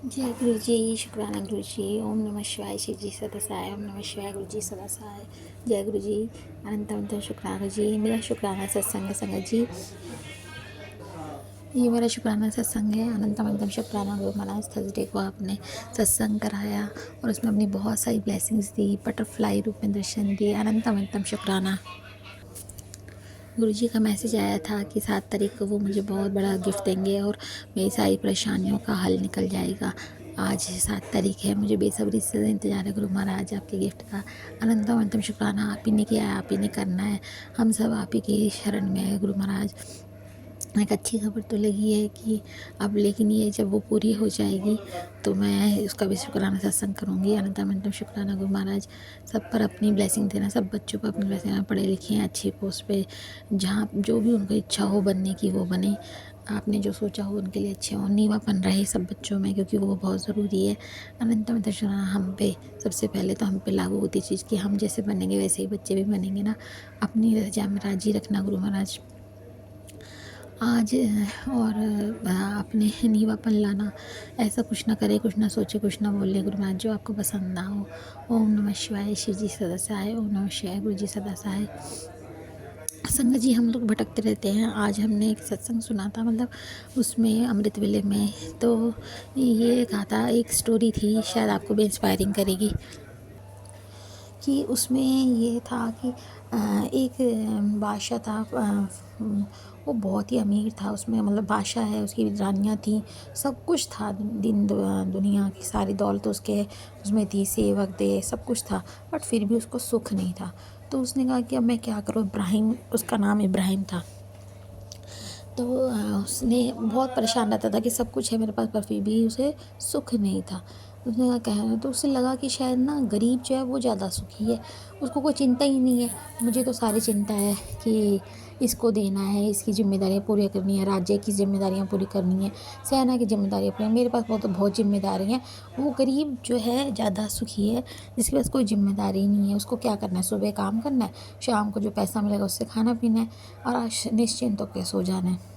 जय गुरु जी, शुक्राना गुरु जी। ओम नमः शिवाय, शिव जी सदा सहाय। ओम नमः शिवाय, गुरु जी सदा सहाय। जय गुरु जी, अनंत अनंत शुक्राना जी। मेरा शुक्राना सत्संग संगत जी, ये मेरा शुक्राना सत्संग है। अनंत अनंतम शुक्राना गुरु महाराज। थर्सडे को आपने सत्संग कराया और उसमें अपनी बहुत सारी ब्लेसिंग्स दी, बटरफ्लाई रूप में दर्शन दिए। अनंत अनंतम शुक्राना। गुरुजी का मैसेज आया था कि 7 तारीख को वो मुझे बहुत बड़ा गिफ्ट देंगे और मेरी सारी परेशानियों का हल निकल जाएगा। आज 7 तारीख है, मुझे बेसब्री से इंतज़ार है गुरु महाराज आपके गिफ्ट का। अनंतम अनंतम शुक्राना। आप ही ने किया है, आप ही ने करना है। हम सब आप ही की शरण में है गुरु महाराज। एक अच्छी खबर तो लगी है कि अब, लेकिन ये जब वो पूरी हो जाएगी तो मैं उसका भी शुक्राना सत्संग करूँगी। अनंत अनंतम शुक्राना गुरु महाराज। सब पर अपनी ब्लेसिंग देना, सब बच्चों पर अपनी ब्लेसिंग देना, पढ़े लिखे हैं, अच्छी पोस्ट पे, जहाँ जो भी उनको इच्छा हो बनने की वो बने। आपने जो सोचा हो उनके लिए अच्छे हो, नीवापन रहे सब बच्चों में, क्योंकि वो बहुत ज़रूरी है। अनंत अनंत शुक्राना। हम पे सबसे पहले तो हम पे लागू होती चीज़ कि हम जैसे बनेंगे वैसे ही बच्चे भी बनेंगे ना। अपनी रजा में राजी रखना गुरु महाराज आज। और अपने नीवापन लाना, ऐसा कुछ ना करे, कुछ ना सोचे, कुछ ना बोले गुरु महाराज जो आपको पसंद ना हो। ओम नमः शिवाय, शिव जी सदा सहाय। ओम नमः शिवाय, गुरु जी सदा सहाय। संगत जी, हम लोग भटकते रहते हैं। आज हमने एक सत्संग सुना था, मतलब उसमें अमृत वेले में, तो ये कहा था, एक स्टोरी थी, शायद आपको भी इंस्पायरिंग करेगी। कि उसमें ये था कि एक बादशाह था। वो बहुत ही अमीर था। उसमें मतलब बादशाह है, उसकी रानियाँ थीं, सब कुछ था। दुनिया की सारी दौलत उसके उसमें थी, सेवक दे सब कुछ था, बट फिर भी उसको सुख नहीं था। तो उसने कहा कि अब मैं क्या करूँ। इब्राहिम, उसका नाम इब्राहिम था। तो उसने बहुत परेशान रहता था कि सब कुछ है मेरे पास पर फिर भी उसे सुख नहीं था। उसने कहा कहना, तो उसे लगा कि शायद ना गरीब जो है वो ज़्यादा सुखी है, उसको कोई चिंता ही नहीं है। मुझे तो सारी चिंता है कि इसको देना है, इसकी जिम्मेदारियाँ पूरी करनी है, राज्य की जिम्मेदारियाँ पूरी करनी है, सेना की जिम्मेदारियाँ पूरी। मेरे पास बहुत जिम्मेदारी हैं। वो गरीब जो है ज़्यादा सुखी है, जिसके पास कोई जिम्मेदारी नहीं है। उसको क्या करना है, सुबह काम करना है, शाम को जो पैसा मिलेगा उससे खाना पीना है और आज निश्चिंत होकर सो जाना है।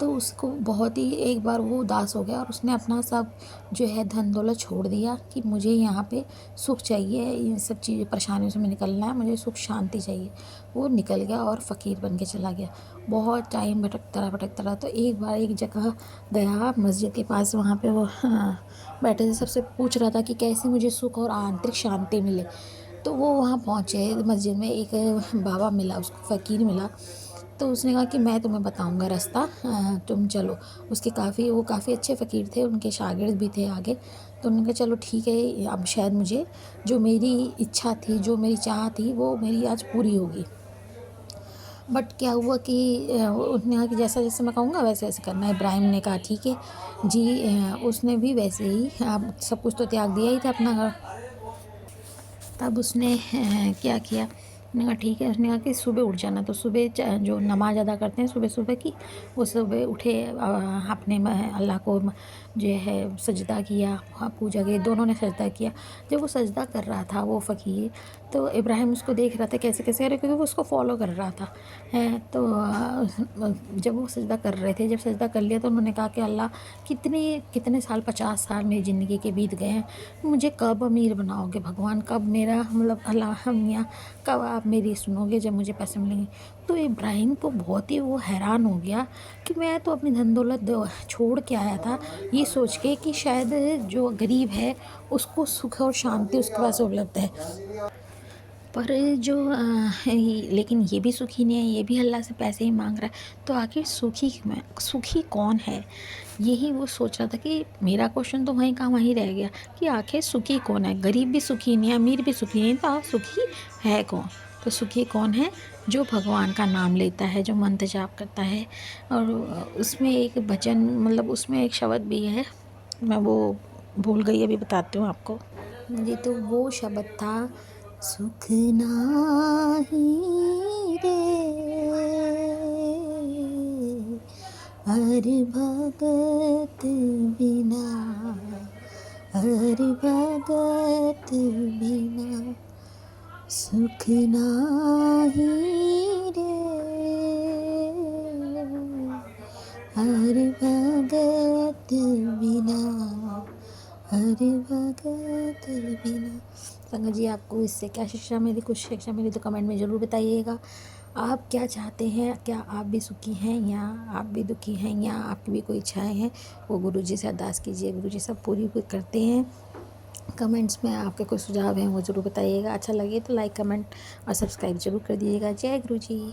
तो उसको बहुत ही, एक बार वो उदास हो गया और उसने अपना सब जो है धन दौलत छोड़ दिया कि मुझे यहाँ पे सुख चाहिए, इन सब चीज़ परेशानियों से मैं निकलना है, मुझे सुख शांति चाहिए। वो निकल गया और फ़कीर बन के चला गया। बहुत टाइम भटकता रहा। तो एक बार एक जगह गया मस्जिद के पास, वहाँ पे वो बैठे थे, सबसे पूछ रहा था कि कैसे मुझे सुख और आंतरिक शांति मिले। तो वो वहाँ पहुँचे मस्जिद में, एक बाबा मिला उसको, फ़कीर मिला। तो उसने कहा कि मैं तुम्हें बताऊंगा रास्ता, तुम चलो। वो काफ़ी अच्छे फ़कीर थे, उनके शागिर्द भी थे आगे। तो उन्होंने कहा चलो ठीक है, अब शायद मुझे जो मेरी इच्छा थी, जो मेरी चाह थी, वो मेरी आज पूरी होगी। बट क्या हुआ कि उसने कहा कि जैसा जैसे मैं कहूँगा वैसे वैसे करना है। इब्राहिम ने कहा ठीक है जी। उसने भी वैसे ही अब सब कुछ तो त्याग दिया ही था अपना घर। तब उसने क्या किया, उसने कहा ठीक है। उसने कहा कि सुबह उठ जाना। तो सुबह जो नमाज़ अदा करते हैं सुबह सुबह की, वो सुबह उठे, अपने अल्लाह को जो है सजदा किया, पूजा की, दोनों ने सजदा किया। जब वो सजदा कर रहा था वो फ़कीर, तो इब्राहिम उसको देख रहा था कैसे कैसे कर रहे, क्योंकि वो उसको फॉलो कर रहा था। है तो जब वो सजदा कर रहे थे, जब सजदा कर लिया तो उन्होंने कहा कि अल्लाह, कितने कितने साल, 50 साल मेरी ज़िंदगी के बीत गए हैं, मुझे कब अमीर बनाओगे भगवान, कब मेरा मतलब अल्लाह मियाँ, कब आप मेरी सुनोगे जब मुझे पैसे मिलेंगे। तो इब्राहिम को बहुत ही वो हैरान हो गया कि मैं तो अपनी धन दौलत छोड़ के आया था, ये सोच के कि शायद जो गरीब है उसको सुख और शांति उसके पास उपलब्ध है। पर जो लेकिन ये भी सुखी नहीं है, ये भी अल्लाह से पैसे ही मांग रहा है। तो आखिर सुखी कौन है, यही वो सोच रहा था। कि मेरा क्वेश्चन तो वहीं का वहीं रह गया कि आखिर सुखी कौन है। गरीब भी सुखी नहीं है, अमीर भी सुखी नहीं, तो सुखी है कौन। तो सुखी कौन है, जो भगवान का नाम लेता है, जो मंत्र जाप करता है। और उसमें एक भजन, मतलब उसमें एक शब्द भी है, मैं वो भूल गई, अभी बताती हूँ आपको जी। तो वो शब्द था, सुख नाही रे हर भगत बिना, हर भगत बिना सुख नाही रे हर भगत बिना, हर भगत बिना। संगत जी, आपको इससे क्या शिक्षा मिली? कुछ शिक्षा मिली तो कमेंट में ज़रूर बताइएगा। आप क्या चाहते हैं? क्या आप भी सुखी हैं या आप भी दुखी हैं, या आपकी भी कोई इच्छाएं हैं? वो गुरु जी से अरदास कीजिए, गुरु जी सब पूरी करते हैं। कमेंट्स में आपके कोई सुझाव हैं वो ज़रूर बताइएगा। अच्छा लगे तो लाइक, कमेंट और सब्सक्राइब ज़रूर कर दीजिएगा। जय गुरु जी।